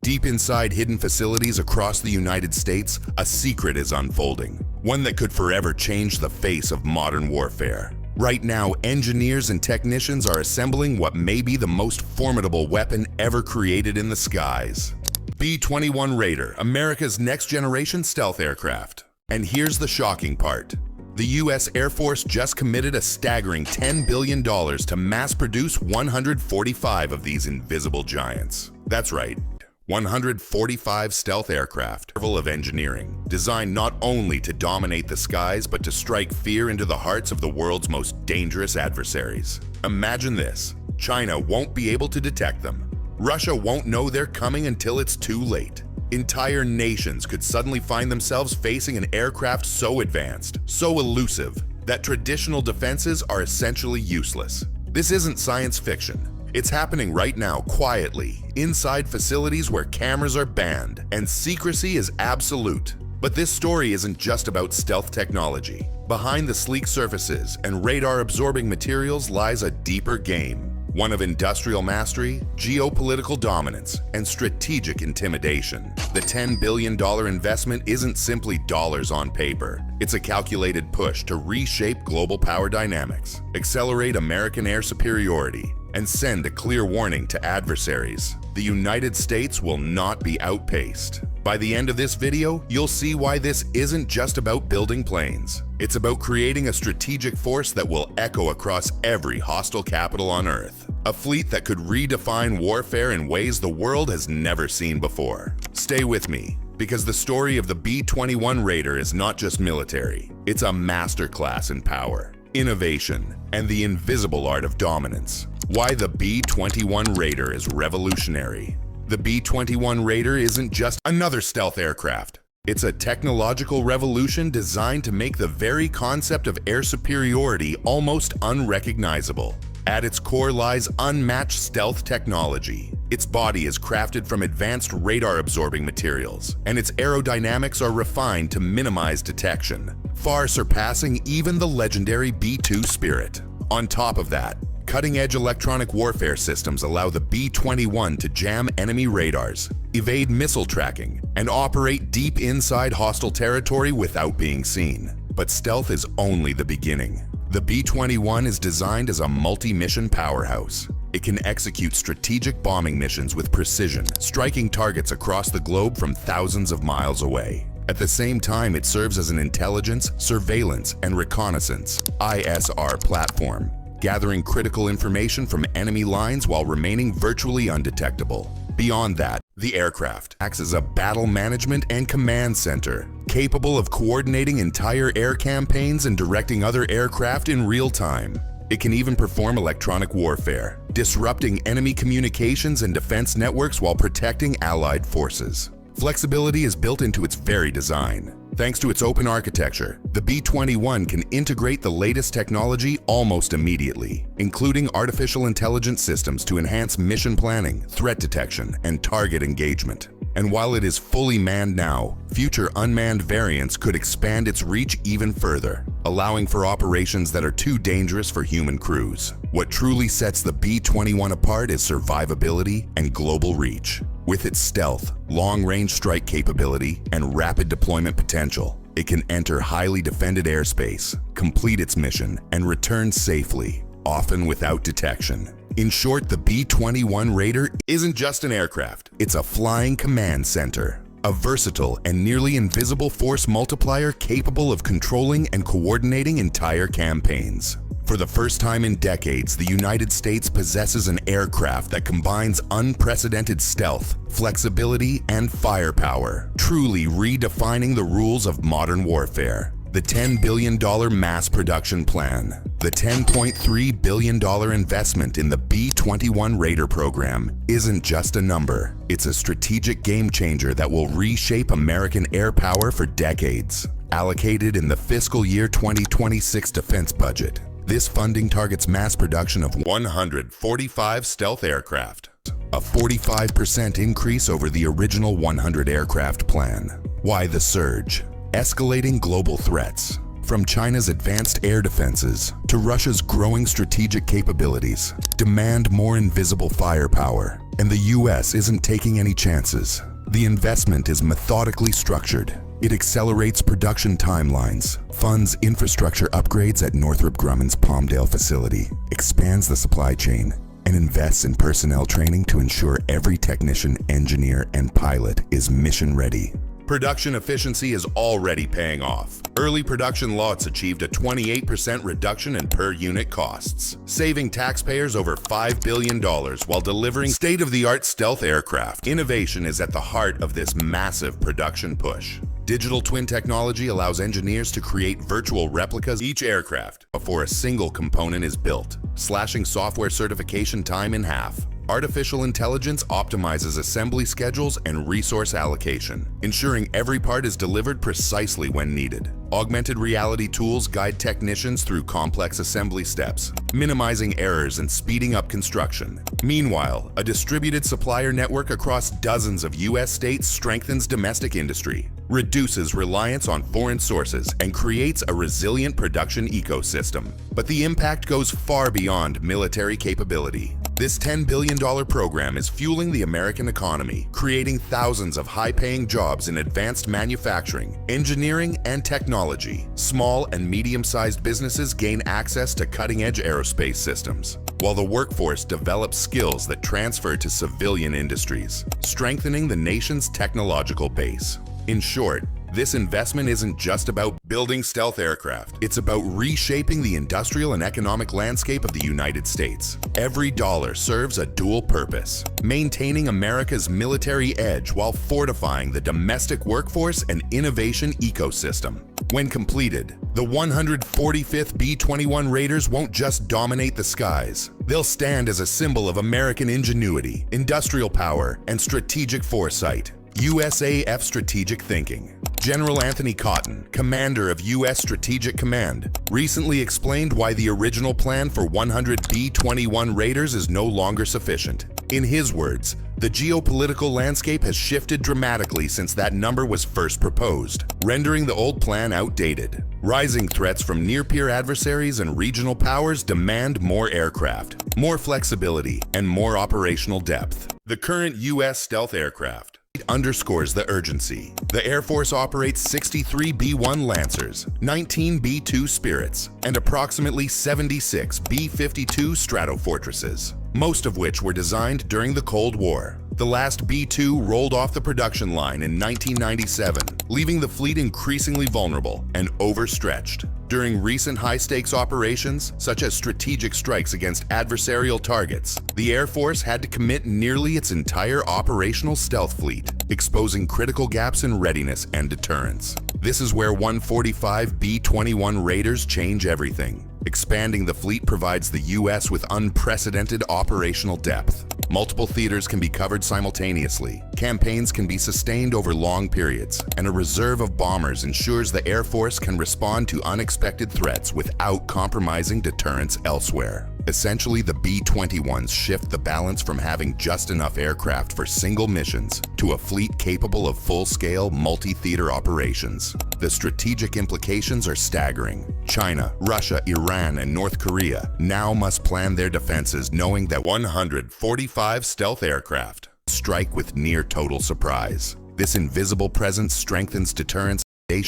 Deep inside hidden facilities across the United States, a secret is unfolding, one that could forever change the face of modern warfare. Right now, engineers and technicians are assembling what may be the most formidable weapon ever created in the skies. B-21 Raider, America's next-generation stealth aircraft. And here's the shocking part. The U.S. Air Force just committed a staggering $10 billion to mass-produce 145 of these invisible giants. That's right. 145 stealth aircraft, marvel of engineering, designed not only to dominate the skies but to strike fear into the hearts of the world's most dangerous adversaries. Imagine this: China won't be able to detect them. Russia won't know they're coming until it's too late. Entire nations could suddenly find themselves facing an aircraft so advanced, so elusive, that traditional defenses are essentially useless. This isn't science fiction. It's happening right now, quietly, inside facilities where cameras are banned and secrecy is absolute. But this story isn't just about stealth technology. Behind the sleek surfaces and radar-absorbing materials lies a deeper game. One of industrial mastery, geopolitical dominance, and strategic intimidation. The $10 billion investment isn't simply dollars on paper. It's a calculated push to reshape global power dynamics, accelerate American air superiority, and send a clear warning to adversaries. The United States will not be outpaced. By the end of this video, you'll see why this isn't just about building planes. It's about creating a strategic force that will echo across every hostile capital on Earth. A fleet that could redefine warfare in ways the world has never seen before. Stay with me, because the story of the B-21 Raider is not just military. It's a masterclass in power, innovation, and the invisible art of dominance. Why the B-21 Raider is revolutionary. The B-21 Raider isn't just another stealth aircraft. It's a technological revolution designed to make the very concept of air superiority almost unrecognizable. At its core lies unmatched stealth technology. Its body is crafted from advanced radar-absorbing materials, and its aerodynamics are refined to minimize detection, far surpassing even the legendary B-2 Spirit. On top of that, cutting-edge electronic warfare systems allow the B-21 to jam enemy radars, evade missile tracking, and operate deep inside hostile territory without being seen. But stealth is only the beginning. The B-21 is designed as a multi-mission powerhouse. It can execute strategic bombing missions with precision, striking targets across the globe from thousands of miles away. At the same time, it serves as an intelligence, surveillance, and reconnaissance (ISR) platform, gathering critical information from enemy lines while remaining virtually undetectable. Beyond that, the aircraft acts as a battle management and command center, capable of coordinating entire air campaigns and directing other aircraft in real time. It can even perform electronic warfare, disrupting enemy communications and defense networks while protecting allied forces. Flexibility is built into its very design. Thanks to its open architecture, the B-21 can integrate the latest technology almost immediately, including artificial intelligence systems to enhance mission planning, threat detection, and target engagement. And while it is fully manned now, future unmanned variants could expand its reach even further, allowing for operations that are too dangerous for human crews. What truly sets the B-21 apart is survivability and global reach. With its stealth, long-range strike capability, and rapid deployment potential, it can enter highly defended airspace, complete its mission, and return safely, often without detection. In short, the B-21 Raider isn't just an aircraft, it's a flying command center. A versatile and nearly invisible force multiplier capable of controlling and coordinating entire campaigns. For the first time in decades, the United States possesses an aircraft that combines unprecedented stealth, flexibility, and firepower, truly redefining the rules of modern warfare. The $10 billion mass production plan. The $10.3 billion investment in the B-21 Raider program isn't just a number. It's a strategic game changer that will reshape American air power for decades. Allocated in the fiscal year 2026 defense budget, this funding targets mass production of 145 stealth aircraft, a 45% increase over the original 100 aircraft plan. Why the surge? Escalating global threats, From China's advanced air defenses to Russia's growing strategic capabilities, demand more invisible firepower, and the US isn't taking any chances. The investment is methodically structured. It accelerates production timelines, funds infrastructure upgrades at Northrop Grumman's Palmdale facility, expands the supply chain, and invests in personnel training to ensure every technician, engineer, and pilot is mission-ready. Production efficiency is already paying off. Early production lots achieved a 28% reduction in per-unit costs, saving taxpayers over $5 billion while delivering state-of-the-art stealth aircraft. Innovation is at the heart of this massive production push. Digital twin technology allows engineers to create virtual replicas of each aircraft before a single component is built, slashing software certification time in half. Artificial intelligence optimizes assembly schedules and resource allocation, ensuring every part is delivered precisely when needed. Augmented reality tools guide technicians through complex assembly steps, minimizing errors and speeding up construction. Meanwhile, a distributed supplier network across dozens of U.S. states strengthens domestic industry, reduces reliance on foreign sources, and creates a resilient production ecosystem. But the impact goes far beyond military capability. This $10 billion program is fueling the American economy, creating thousands of high-paying jobs in advanced manufacturing, engineering, and technology. Small and medium-sized businesses gain access to cutting-edge aerospace systems, while the workforce develops skills that transfer to civilian industries, strengthening the nation's technological base. In short, this investment isn't just about building stealth aircraft. It's about reshaping the industrial and economic landscape of the United States. Every dollar serves a dual purpose, maintaining America's military edge while fortifying the domestic workforce and innovation ecosystem. When completed, the 145th B-21 Raiders won't just dominate the skies. They'll stand as a symbol of American ingenuity, industrial power, and strategic foresight. USAF strategic thinking. General Anthony Cotton, commander of U.S. Strategic Command, recently explained why the original plan for 100 B-21 Raiders is no longer sufficient. In his words, the geopolitical landscape has shifted dramatically since that number was first proposed, rendering the old plan outdated. Rising threats from near-peer adversaries and regional powers demand more aircraft, more flexibility, and more operational depth. The current U.S. stealth aircraft underscores the urgency. The Air Force operates 63 B-1 Lancers, 19 B-2 Spirits, and approximately 76 B-52 Stratofortresses, most of which were designed during the Cold War. The last B-2 rolled off the production line in 1997, leaving the fleet increasingly vulnerable and overstretched. During recent high-stakes operations, such as strategic strikes against adversarial targets, the Air Force had to commit nearly its entire operational stealth fleet, exposing critical gaps in readiness and deterrence. This is where 145 B-21 Raiders change everything. Expanding the fleet provides the U.S. with unprecedented operational depth. Multiple theaters can be covered simultaneously, campaigns can be sustained over long periods, and a reserve of bombers ensures the Air Force can respond to unexpected threats without compromising deterrence elsewhere. Essentially, the B-21s shift the balance from having just enough aircraft for single missions to a fleet capable of full-scale, multi-theater operations. The strategic implications are staggering. China, Russia, Iran, and North Korea now must plan their defenses knowing that 145 stealth aircraft strike with near-total surprise. This invisible presence strengthens deterrence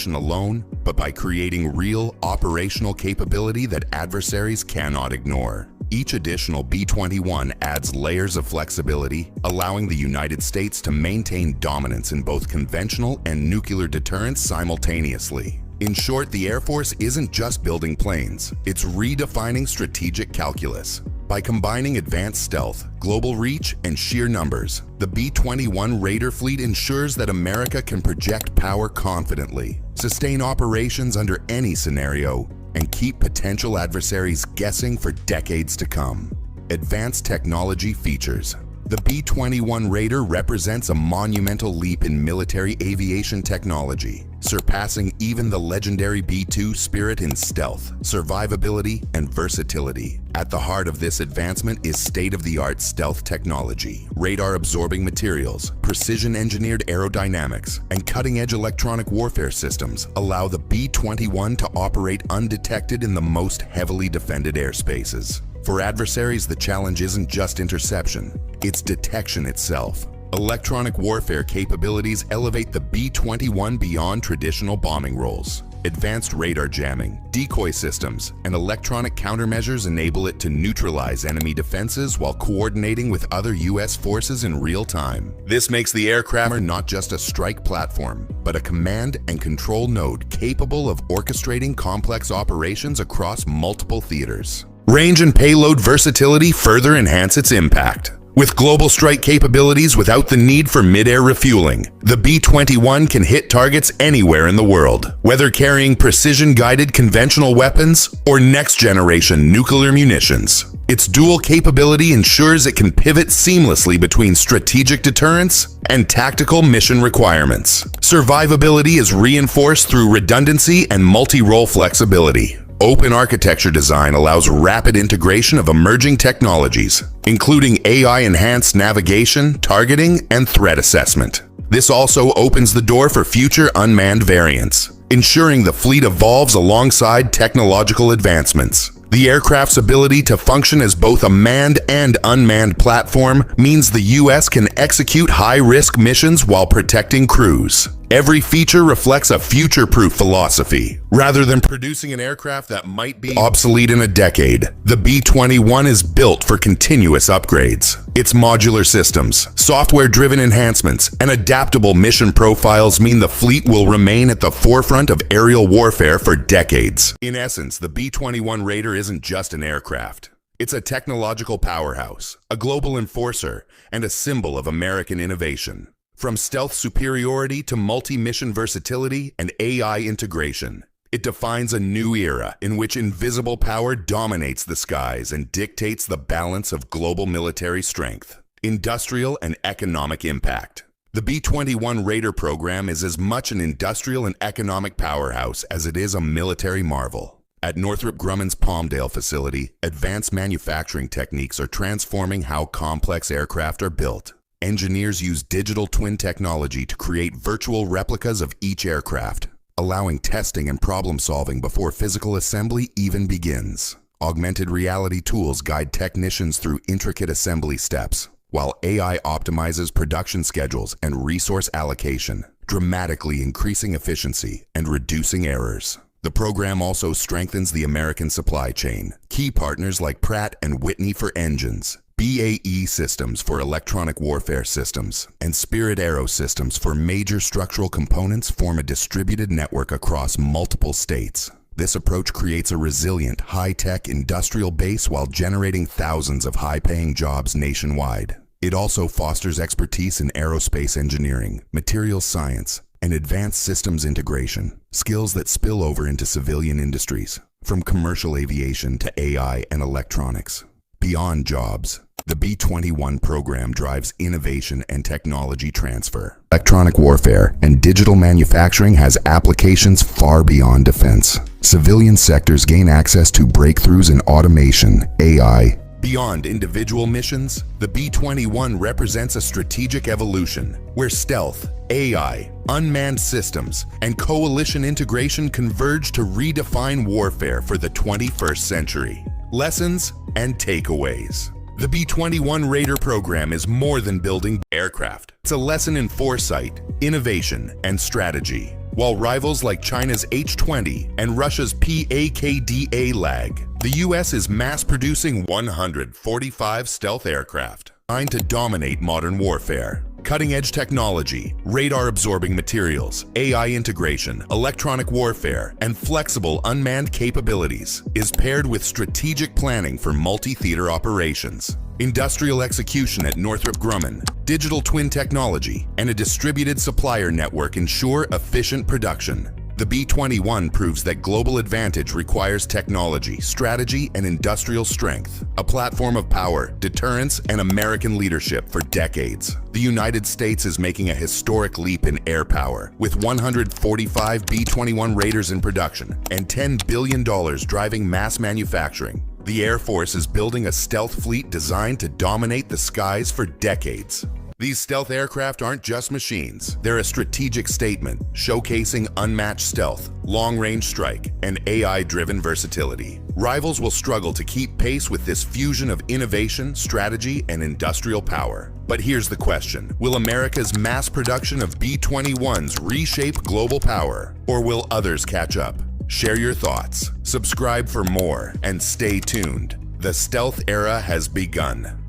alone, but by creating real operational capability that adversaries cannot ignore. Each additional B-21 adds layers of flexibility, allowing the United States to maintain dominance in both conventional and nuclear deterrence simultaneously. In short, the Air Force isn't just building planes, it's redefining strategic calculus. By combining advanced stealth, global reach, and sheer numbers, the B-21 Raider fleet ensures that America can project power confidently, sustain operations under any scenario, and keep potential adversaries guessing for decades to come. Advanced technology features. The B-21 Raider represents a monumental leap in military aviation technology. surpassing even the legendary B-2 Spirit in stealth, survivability, and versatility. At the heart of this advancement is state-of-the-art stealth technology, radar-absorbing materials, precision-engineered aerodynamics, and cutting-edge electronic warfare systems allow the B-21 to operate undetected in the most heavily defended airspaces. For adversaries, the challenge isn't just interception, it's detection itself. Electronic warfare capabilities elevate the B-21 beyond traditional bombing roles. Advanced radar jamming, decoy systems, and electronic countermeasures enable it to neutralize enemy defenses while coordinating with other U.S. forces in real time. This makes the aircraft not just a strike platform, but a command and control node capable of orchestrating complex operations across multiple theaters. Range and payload versatility further enhance its impact. With global strike capabilities without the need for mid-air refueling, the B-21 can hit targets anywhere in the world, whether carrying precision-guided conventional weapons or next-generation nuclear munitions. Its dual capability ensures it can pivot seamlessly between strategic deterrence and tactical mission requirements. Survivability is reinforced through redundancy and multi-role flexibility. Open architecture design allows rapid integration of emerging technologies, including AI-enhanced navigation, targeting, and threat assessment. This also opens the door for future unmanned variants, ensuring the fleet evolves alongside technological advancements. The aircraft's ability to function as both a manned and unmanned platform means the U.S. can execute high-risk missions while protecting crews. Every feature reflects a future-proof philosophy. Rather than producing an aircraft that might be obsolete in a decade, the B-21 is built for continuous upgrades. Its modular systems, software-driven enhancements, and adaptable mission profiles mean the fleet will remain at the forefront of aerial warfare for decades. In essence, the B-21 Raider isn't just an aircraft. It's a technological powerhouse, a global enforcer, and a symbol of American innovation. From stealth superiority to multi-mission versatility and AI integration, it defines a new era in which invisible power dominates the skies and dictates the balance of global military strength, industrial and economic impact. The B-21 Raider program is as much an industrial and economic powerhouse as it is a military marvel. At Northrop Grumman's Palmdale facility, advanced manufacturing techniques are transforming how complex aircraft are built. Engineers use digital twin technology to create virtual replicas of each aircraft, allowing testing and problem-solving before physical assembly even begins. Augmented reality tools guide technicians through intricate assembly steps, while AI optimizes production schedules and resource allocation, dramatically increasing efficiency and reducing errors. The program also strengthens the American supply chain. Key partners like Pratt & Whitney for engines, BAE Systems for electronic warfare systems, and Spirit Aerosystems for major structural components form a distributed network across multiple states. This approach creates a resilient, high-tech industrial base while generating thousands of high-paying jobs nationwide. It also fosters expertise in aerospace engineering, materials science, and advanced systems integration, skills that spill over into civilian industries, from commercial aviation to AI and electronics. Beyond jobs, the B-21 program drives innovation and technology transfer. Electronic warfare and digital manufacturing has applications far beyond defense. Civilian sectors gain access to breakthroughs in automation, AI. Beyond individual missions, the B-21 represents a strategic evolution where stealth, AI, unmanned systems, and coalition integration converge to redefine warfare for the 21st century. Lessons and takeaways. The B-21 Raider program is more than building aircraft. It's a lesson in foresight, innovation, and strategy. While rivals like China's H-20 and Russia's PAKDA lag, the U.S. is mass-producing 145 stealth aircraft designed to dominate modern warfare. Cutting-edge technology, radar-absorbing materials, AI integration, electronic warfare, and flexible unmanned capabilities is paired with strategic planning for multi-theater operations. Industrial execution at Northrop Grumman, digital twin technology, and a distributed supplier network ensure efficient production. The B-21 proves that global advantage requires technology, strategy, and industrial strength. A platform of power, deterrence, and American leadership for decades. The United States is making a historic leap in air power, with 145 B-21 Raiders in production and $10 billion driving mass manufacturing. The Air Force is building a stealth fleet designed to dominate the skies for decades. These stealth aircraft aren't just machines. They're a strategic statement, showcasing unmatched stealth, long-range strike, and AI-driven versatility. Rivals will struggle to keep pace with this fusion of innovation, strategy, and industrial power. But here's the question: will America's mass production of B-21s reshape global power, or will others catch up? Share your thoughts, subscribe for more, and stay tuned. The stealth era has begun.